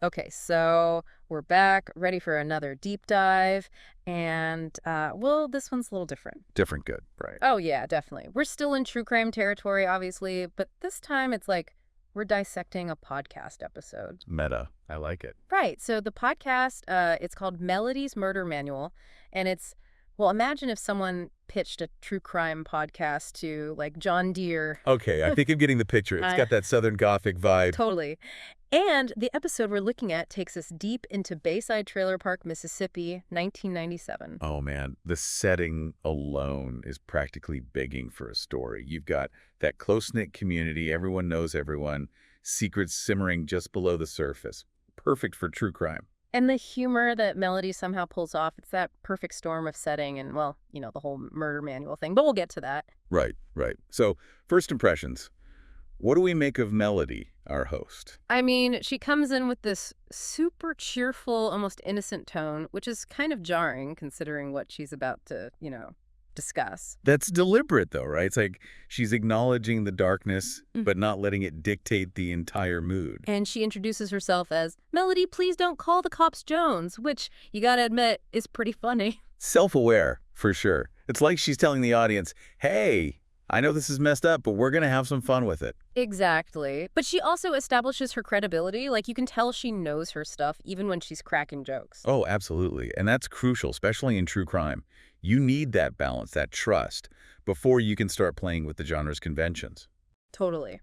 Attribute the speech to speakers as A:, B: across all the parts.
A: Okay, so we're back, ready for another deep dive. And, well, this one's a little different.
B: Different good, right.
A: Oh, yeah, definitely. We're still in true crime territory, obviously, but this time it's like we're dissecting a podcast episode.
B: Meta. I like it.
A: Right. So the podcast, it's called Melody's Murder Manual. And well, imagine if someone pitched a true crime podcast to like John Deere.
B: Okay, I think I'm getting the picture. It's
A: I
B: got that Southern Gothic vibe.
A: Totally. And the episode we're looking at takes us deep into Bayside Trailer Park, Mississippi, 1997.
B: Oh man, the setting alone is practically begging for a story. You've got that close-knit community, everyone knows everyone, secrets simmering just below the surface. Perfect for true crime.
A: And the humor that Melody somehow pulls off, it's that perfect storm of setting and, well, the whole murder manual thing, but we'll get to that.
B: Right, right. So, first impressions. What do we make of Melody, our host?
A: I mean, she comes in with this super cheerful, almost innocent tone, which is kind of jarring considering what she's about to, discuss.
B: That's deliberate, though, right? It's like she's acknowledging the darkness, but not letting it dictate the entire mood.
A: And she introduces herself as, Melody, please don't call the cops Jones, which, you gotta admit, is pretty funny.
B: Self-aware, for sure. It's like she's telling the audience, hey, I know this is messed up, but we're going to have some fun with it.
A: Exactly. But she also establishes her credibility. Like, you can tell she knows her stuff, even when she's cracking jokes.
B: Oh, absolutely. And that's crucial, especially in true crime. You need that balance, that trust, before you can start playing with the genre's conventions.
A: Totally.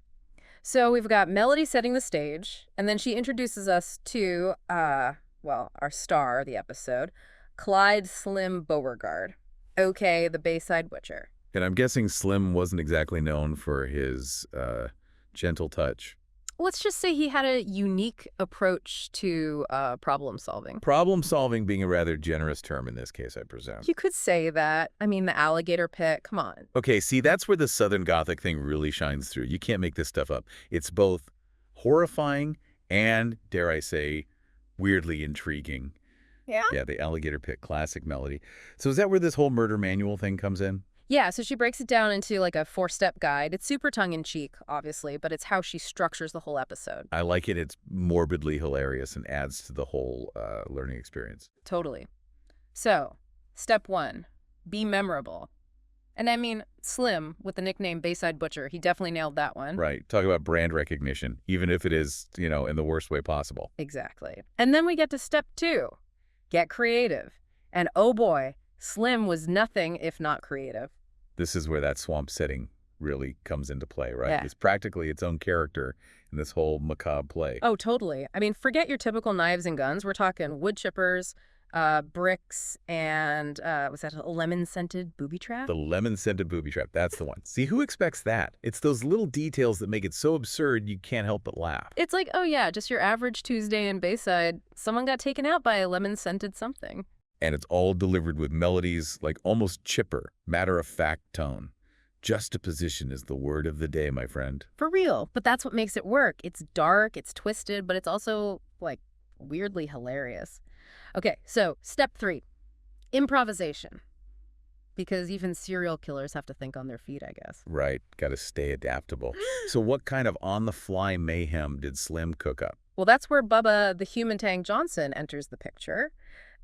A: So we've got Melody setting the stage, and then she introduces us to, well, our star of the episode, Clyde Slim Beauregard, okay, the Bayside Butcher.
B: And I'm guessing Slim wasn't exactly known for his gentle touch.
A: Let's just say he had a unique approach to problem solving.
B: Problem solving being a rather generous term in this case, I presume.
A: You could say that. I mean, the alligator pit, come on.
B: Okay, see, that's where the Southern Gothic thing really shines through. You can't make this stuff up. It's both horrifying and, dare I say, weirdly intriguing.
A: Yeah?
B: Yeah, the alligator pit, classic Melody. So is that where this whole murder manual thing comes in?
A: Yeah, so she breaks it down into like a 4-step guide. It's super tongue-in-cheek, obviously, but it's how she structures the whole episode.
B: I like it. It's morbidly hilarious and adds to the whole learning experience.
A: Totally. So, step 1, be memorable. And I mean, Slim, with the nickname Bayside Butcher, he definitely nailed that one.
B: Right. Talk about brand recognition, even if it is, in the worst way possible.
A: Exactly. And then we get to step 2, get creative. And oh boy, Slim was nothing if not creative.
B: This is where that swamp setting really comes into play, right?
A: Yeah.
B: It's practically its own character in this whole macabre play.
A: Oh, totally. I mean, forget your typical knives and guns. We're talking wood chippers, bricks, and was that a lemon-scented booby trap?
B: The lemon-scented booby trap, that's the one. See, who expects that? It's those little details that make it so absurd you can't help but laugh.
A: It's like, oh yeah, just your average Tuesday in Bayside. Someone got taken out by a lemon-scented something.
B: And it's all delivered with melodies like almost chipper, matter-of-fact tone. Juxtaposition is the word of the day, my friend.
A: For real. But that's what makes it work. It's dark, it's twisted, but it's also, like, weirdly hilarious. Okay, so step 3, improvisation. Because even serial killers have to think on their feet, I guess.
B: Right, gotta stay adaptable. So what kind of on-the-fly mayhem did Slim cook up?
A: Well, that's where Bubba the Human Tank Johnson enters the picture.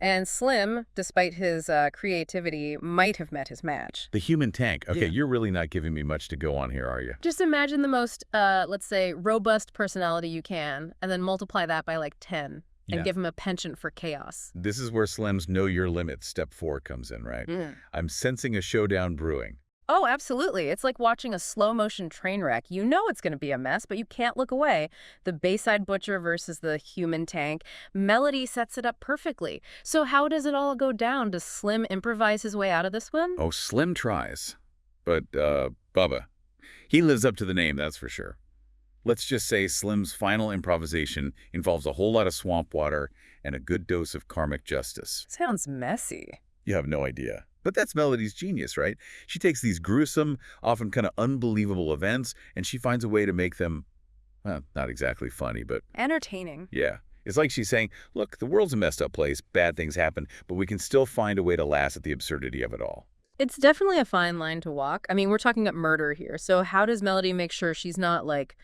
A: And Slim, despite his creativity, might have met his match.
B: The human tank. Okay,
A: Yeah.
B: You're really not giving me much to go on here, are you?
A: Just imagine the most, let's say, robust personality you can, and then multiply that by like 10, and
B: Yeah.
A: give him a penchant for chaos.
B: This is where Slim's Know Your Limits, step 4, comes in, right? I'm sensing a showdown brewing.
A: Oh, absolutely. It's like watching a slow-motion train wreck. You know it's going to be a mess, but you can't look away. The Bayside Butcher versus the Human Tank. Melody sets it up perfectly. So how does it all go down? Does Slim improvise his way out of this one?
B: Oh, Slim tries. But, Bubba, he lives up to the name, that's for sure. Let's just say Slim's final improvisation involves a whole lot of swamp water and a good dose of karmic justice.
A: Sounds messy.
B: You have no idea. But that's Melody's genius, right? She takes these gruesome, often kind of unbelievable events, and she finds a way to make them, well, not exactly funny, but
A: Entertaining.
B: yeah. It's like she's saying, look, the world's a messed up place, bad things happen, but we can still find a way to laugh at the absurdity of it all.
A: It's definitely a fine line to walk. I mean, we're talking about murder here. So how does Melody make sure she's not, like,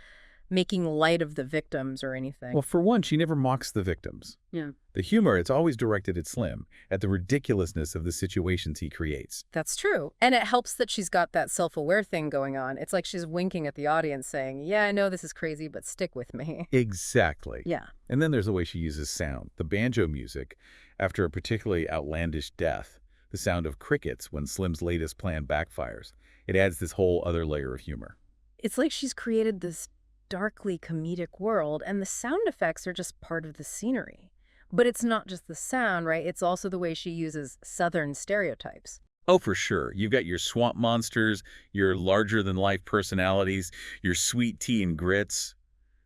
A: making light of the victims or anything.
B: Well, for one, she never mocks the victims.
A: Yeah.
B: The humor, it's always directed at Slim, at the ridiculousness of the situations he creates.
A: That's true. And it helps that she's got that self-aware thing going on. It's like she's winking at the audience saying, yeah, I know this is crazy, but stick with me.
B: Exactly.
A: Yeah.
B: And then there's the way she uses sound. The banjo music, after a particularly outlandish death, the sound of crickets when Slim's latest plan backfires. It adds this whole other layer of humor.
A: It's like she's created this darkly comedic world, and the sound effects are just part of the scenery. But it's not just the sound, right? It's also the way she uses Southern stereotypes.
B: Oh, for sure. You've got your swamp monsters, your larger-than-life personalities, your sweet tea and grits.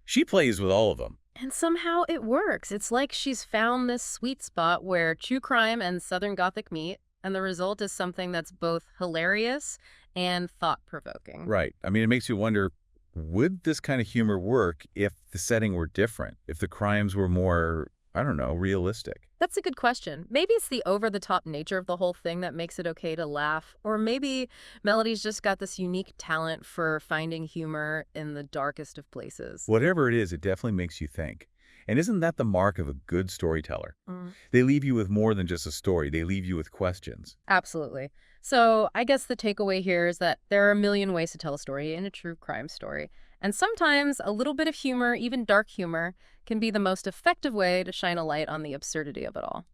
B: She plays with all of them.
A: And somehow it works. It's like she's found this sweet spot where true crime and Southern Gothic meet, and the result is something that's both hilarious and thought-provoking.
B: Right. I mean, it makes you wonder, would this kind of humor work if the setting were different, if the crimes were more, I don't know, realistic?
A: That's a good question. Maybe it's the over-the-top nature of the whole thing that makes it okay to laugh. Or maybe Melody's just got this unique talent for finding humor in the darkest of places.
B: Whatever it is, it definitely makes you think. And isn't that the mark of a good storyteller?
A: Mm.
B: They leave you with more than just a story. They leave you with questions.
A: Absolutely. So I guess the takeaway here is that there are a million ways to tell a story in a true crime story. And sometimes a little bit of humor, even dark humor, can be the most effective way to shine a light on the absurdity of it all.